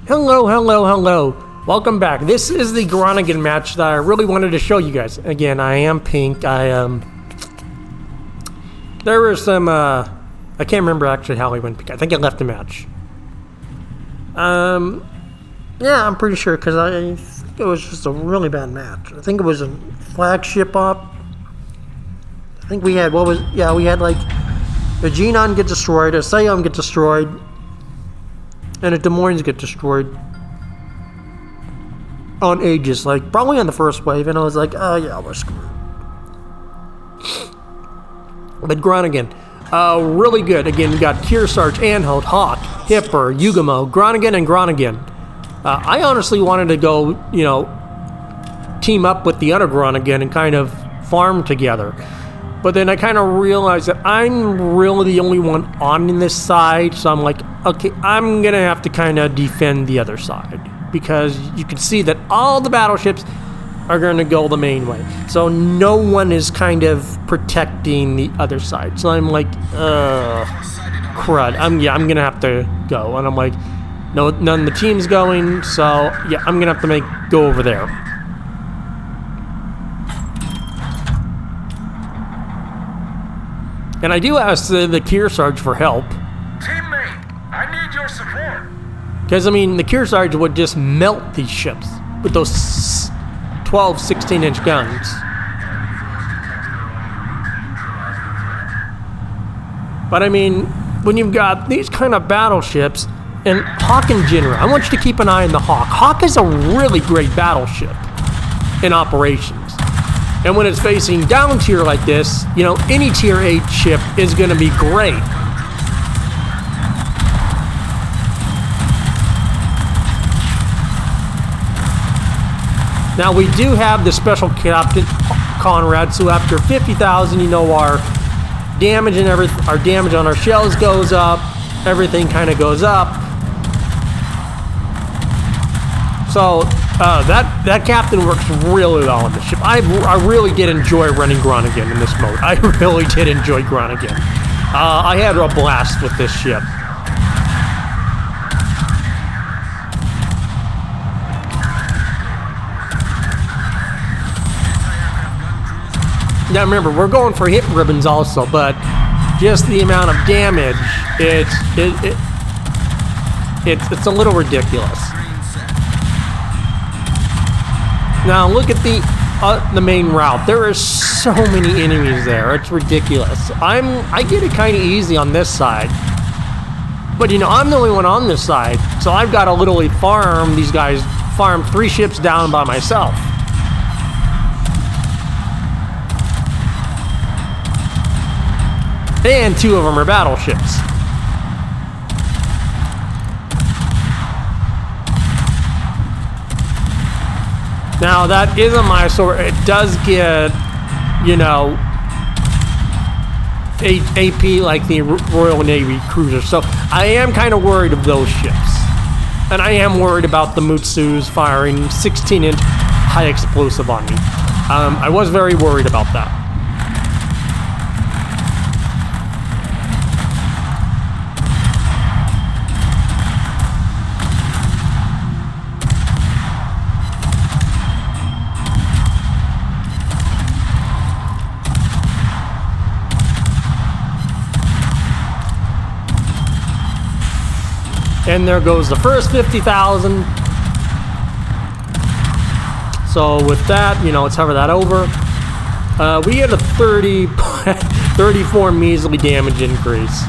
Hello, hello, hello. Welcome back. This is the Groningen match that I really wanted to show you guys. Again, I am pink. There were some, I can't remember actually how he went pink. I think I left the match. Yeah, I'm pretty sure because I think it was just a really bad match. I think it was a flagship up. I think we had, we had like a Genon get destroyed, a Sayom get destroyed, and a Des Moines get destroyed on Aegis, like probably on the first wave, and I was like, oh yeah, we're screwed. But Groningen, really good. Again, we got Kearsarge, Anhalt, Hawk, Hipper, Yugamo, Groningen, and Groningen. I honestly wanted to go, team up with the other Groningen and kind of farm together. But then I kind of realized that I'm really the only one on this side, so I'm like, okay, I'm going to have to kind of defend the other side. Because you can see that all the battleships are going to go the main way. So no one is kind of protecting the other side. So I'm like, crud. I'm going to have to go. And I'm like, no, none of the team's going, so yeah, I'm going to have to go over there. And I do ask the Kearsarge for help. Teammate, I need your support. Because, I mean, the Kearsarge would just melt these ships with those 12, 16-inch guns. But, I mean, when you've got these kind of battleships, and Hawk in general, I want you to keep an eye on the Hawk. Hawk is a really great battleship in operations. And when it's facing down tier like this, any tier 8 ship is going to be great. Now we do have the special Captain Conrad, so after 50,000, our damage and our damage on our shells goes up, everything kind of goes up. So that captain works really well on the ship. I really did enjoy running Groningen in this mode. I really did enjoy Groningen. I had a blast with this ship. Now remember, we're going for hit ribbons also, but just the amount of damage, it's a little ridiculous. Now look at the main route. There are so many enemies there. It's ridiculous. I get it kind of easy on this side, but I'm the only one on this side, so I've got to literally farm these guys. Farm 3 ships down by myself. And 2 of them are battleships. Now that is a Mysore. It does get, AP like the Royal Navy cruisers. So I am kind of worried of those ships. And I am worried about the Mutsus firing 16-inch high explosive on me. I was very worried about that. And there goes the first 50,000. So with that, let's hover that over. We get a 34 measly damage increase.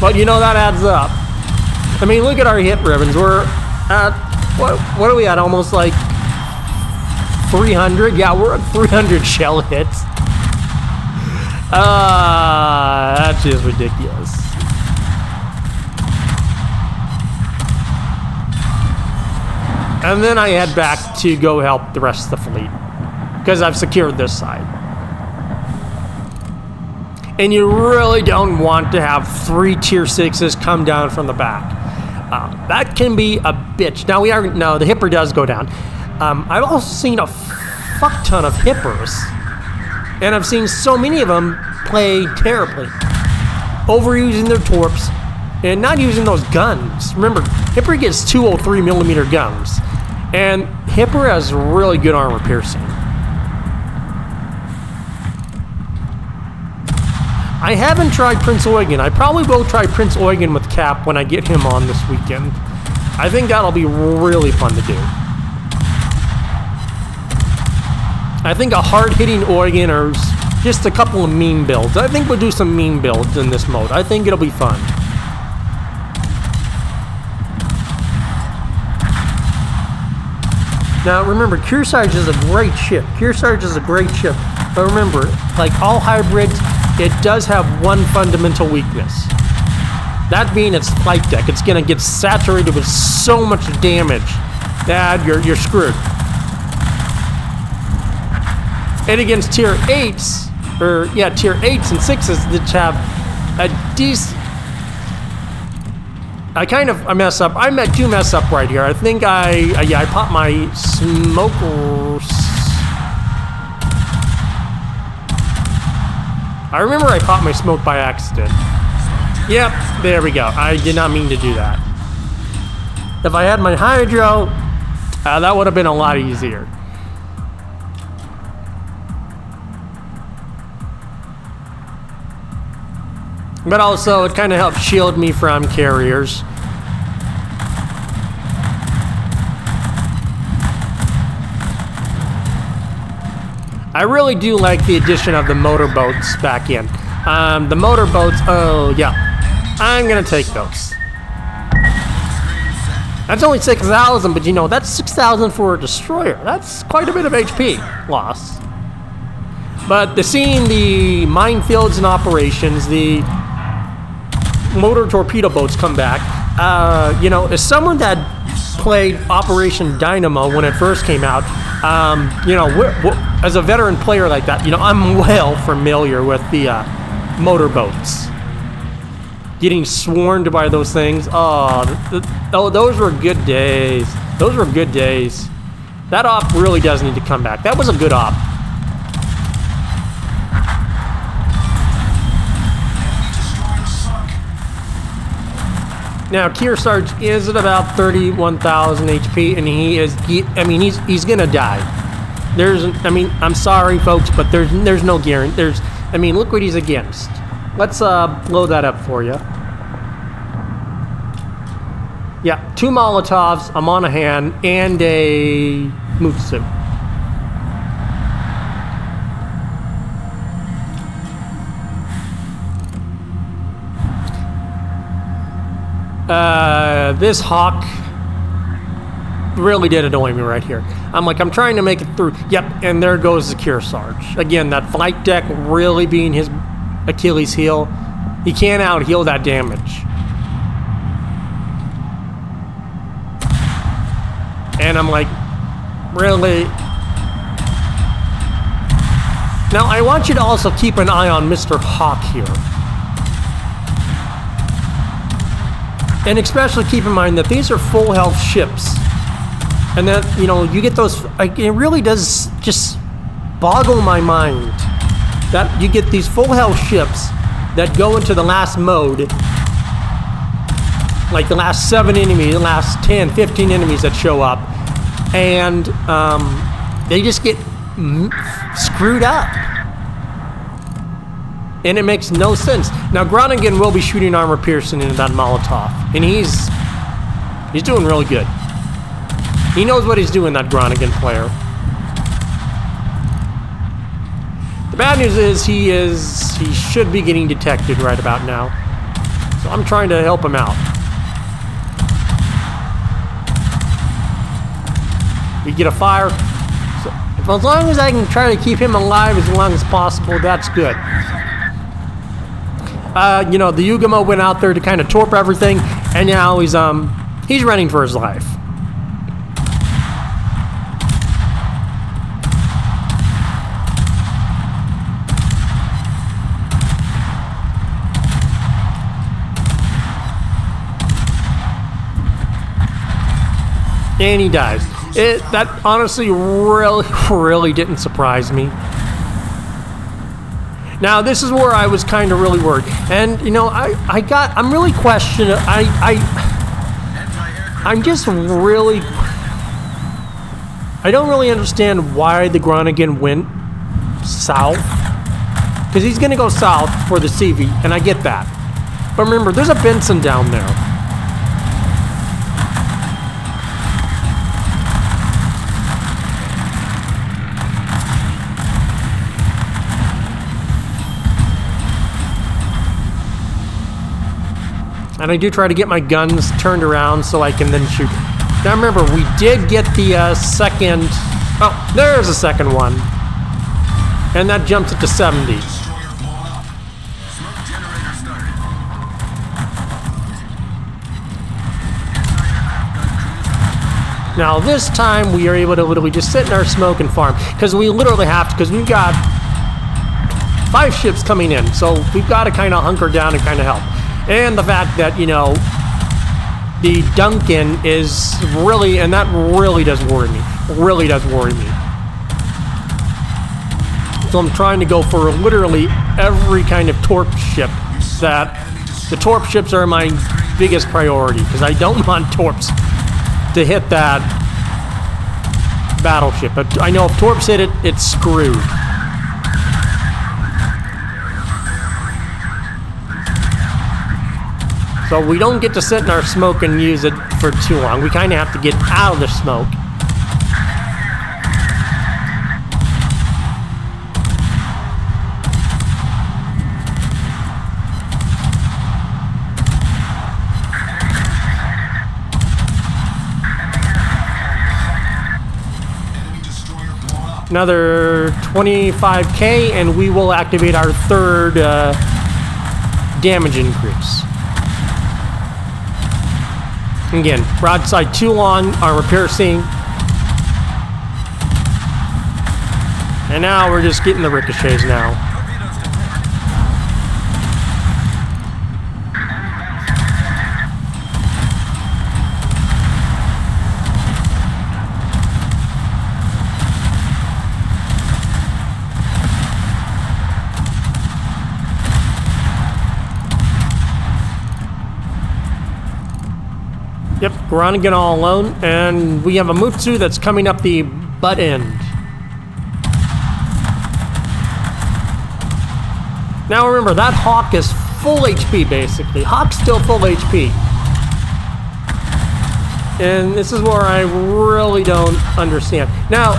But that adds up. I mean, look at our hit ribbons. We're at, what are we at? Almost like 300? Yeah, we're at 300 shell hits. That's just ridiculous. And then I head back to go help the rest of the fleet, because I've secured this side. And you really don't want to have 3 tier 6s come down from the back. That can be a bitch. Now the Hipper does go down. I've also seen a fuck ton of Hippers, and I've seen so many of them play terribly, overusing their torps, and not using those guns. Remember, Hipper gets 203mm guns, and Hipper has really good armor piercing. I haven't tried Prince Eugen. I probably will try Prince Eugen with Cap when I get him on this weekend. I think that'll be really fun to do. I think a hard-hitting Eugen or just a couple of meme builds. I think we'll do some meme builds in this mode. I think it'll be fun. Now remember, Kearsarge is a great ship. Kearsarge is a great ship. But remember, like all hybrids, it does have one fundamental weakness. That being its flight deck. It's going to get saturated with so much damage that you're screwed. And against tier 8s, tier 8s and 6s that have a decent... I mess up. I do mess up right here. I think I popped my smoke. I remember I popped my smoke by accident. Yep, there we go. I did not mean to do that. If I had my hydro, that would have been a lot easier. But also, it kind of helped shield me from carriers. I really do like the addition of the motorboats back in. The motorboats, oh yeah, I'm gonna take those. That's only 6,000, but you know, that's 6,000 for a destroyer. That's quite a bit of HP loss. But seeing the minefields in operations, the motor torpedo boats come back, you know, as someone that played Operation Dynamo when it first came out, you know, as a veteran player like that, you know, I'm well familiar with the motorboats. Getting swarmed by those things. Oh, those were good days. Those were good days. That op really does need to come back. That was a good op. Now, Kearsarge is at about 31,000 HP, and he's gonna die. I'm sorry, folks, but there's no guarantee. Look what he's against. Let's blow that up for you. Yeah, 2 Molotovs, a Monahan, and a Mutsu. This Hawk really did annoy me right here. I'm trying to make it through. Yep, and there goes the Kearsarge. Again, that flight deck really being his Achilles heel. He can't out-heal that damage. And I'm like, really? Now, I want you to also keep an eye on Mr. Hawk here. And especially keep in mind that these are full health ships. And that, you know, you get those, it really does just boggle my mind that you get these full health ships that go into the last mode, like the last 7 enemies, the last 10, 15 enemies that show up, and they just get screwed up. And it makes no sense. Now, Groningen will be shooting armor piercing into that Molotov, and he's doing really good. He knows what he's doing, that Groningen player. The bad news is he should be getting detected right about now. So I'm trying to help him out. We get a fire. So as long as I can try to keep him alive as long as possible, that's good. You know, the Yugamo went out there to kind of torp everything, and now he's running for his life. And he dies. That honestly really didn't surprise me. Now this is where I was kind of really worried, and you know I'm really questioning. I'm just really. I don't really understand why the Groningen went south, because he's going to go south for the CV, and I get that. But remember, there's a Benson down there. And I do try to get my guns turned around so I can then shoot. Now remember, we did get the second... Oh, there's a second one. And that jumps it to 70. Now this time we are able to literally just sit in our smoke and farm. Because we literally have to, because we've got 5 ships coming in. So we've got to kind of hunker down and kind of help. And the fact that, you know, the Duncan is really, and that really does worry me. Really does worry me. So I'm trying to go for literally every kind of torp ship. That the torp ships are my biggest priority, because I don't want torps to hit that battleship. But I know if torps hit it, it's screwed. So we don't get to sit in our smoke and use it for too long. We kind of have to get out of the smoke. Another 25k and we will activate our third damage increase. Again, broadside 2 on, armor piercing. And now we're just getting the ricochets now. Yep, Groningen all alone, and we have a Mutsu that's coming up the butt end. Now remember, that Hawk is full HP basically. Hawk's still full HP. And this is where I really don't understand. Now,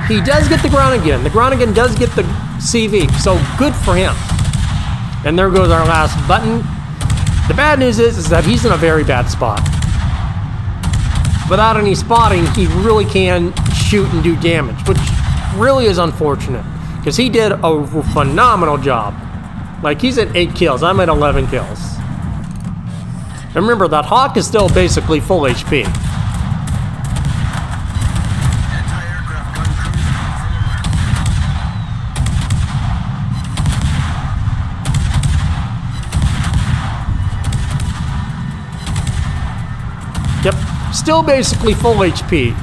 he does get the Groningen. The Groningen does get the CV, so good for him. And there goes our last button. The bad news is that he's in a very bad spot. Without any spotting, he really can shoot and do damage, which really is unfortunate, because he did a phenomenal job. Like, he's at 8 kills, I'm at 11 kills. And remember, that Hawk is still basically full HP. Yep. Still basically full HP.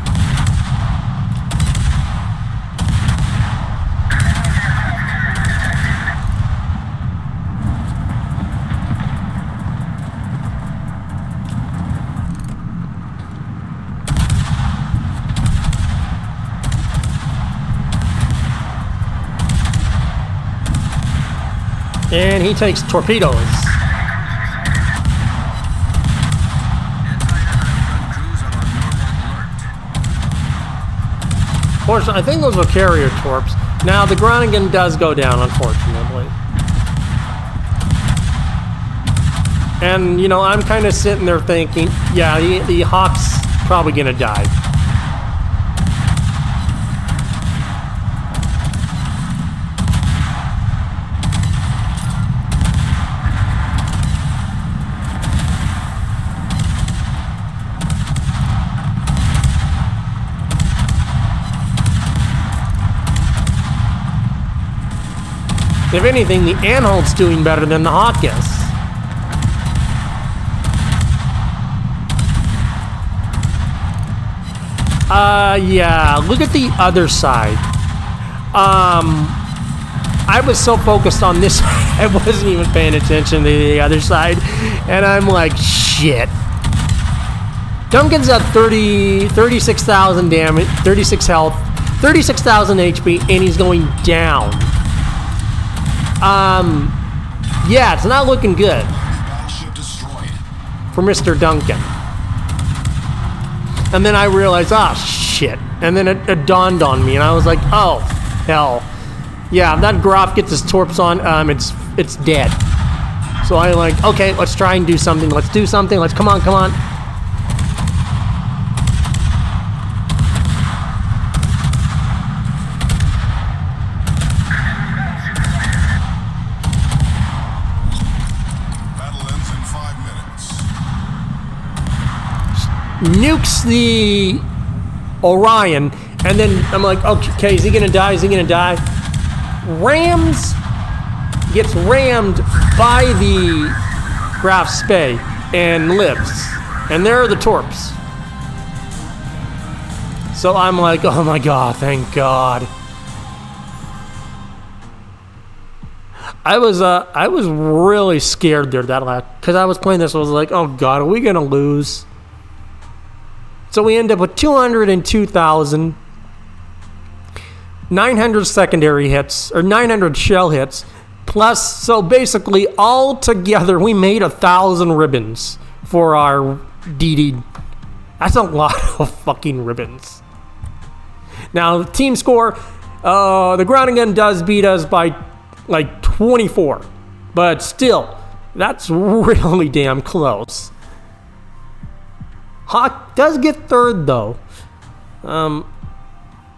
And he takes torpedoes. I think those were carrier torps. Now the Groningen does go down, unfortunately. And, you know, I'm kind of sitting there thinking, yeah, the Hawk's probably gonna die. If anything, the Anhalt's doing better than the Hawk is. Yeah, look at the other side. I was so focused on this, I wasn't even paying attention to the other side. And I'm like, shit. Duncan's at 36,000 damage, 36 health, 36,000 HP, and he's going down. Yeah, it's not looking good for Mr. Duncan. And then I realized, shit. And then it dawned on me, and I was like, oh, hell. Yeah, if that Graf gets his torps on, it's dead. So I like, okay, let's try and do something. Let's do something. Let's, come on. Nukes the Orion, and then I'm like, okay, is he gonna die? Gets rammed by the Graf Spey and lives. And there are the torps. So I'm like, oh my god, thank god. I was really scared there that last, because I was playing this, I was like, oh god, are we gonna lose? So we end up with 202,000, 900 secondary hits, or 900 shell hits, plus, so basically all together we made 1,000 ribbons for our DD. That's a lot of fucking ribbons. Now, team score, the Groningen does beat us by like 24, but still, that's really damn close. Hawk does get third, though.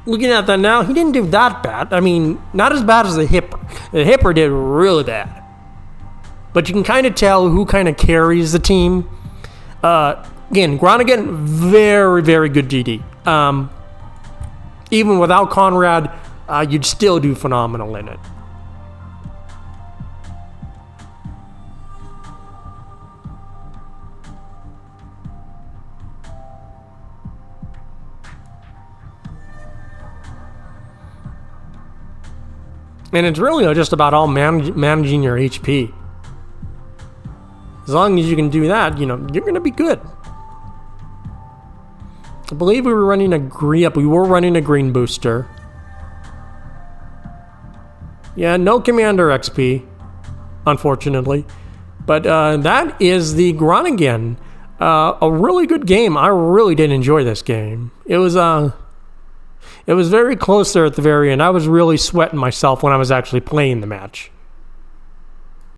Looking at that now, he didn't do that bad. I mean, not as bad as the Hipper. The Hipper did really bad. But you can kind of tell who kind of carries the team. Again, Groningen, very, very good GD. Even without Conrad, you'd still do phenomenal in it. And it's really just about all managing your HP. As long as you can do that, you're going to be good. I believe we were running a green booster. Yeah, no Commander XP, unfortunately. But that is the Groningen. A really good game. I really did enjoy this game. It was very close there at the very end. I was really sweating myself when I was actually playing the match.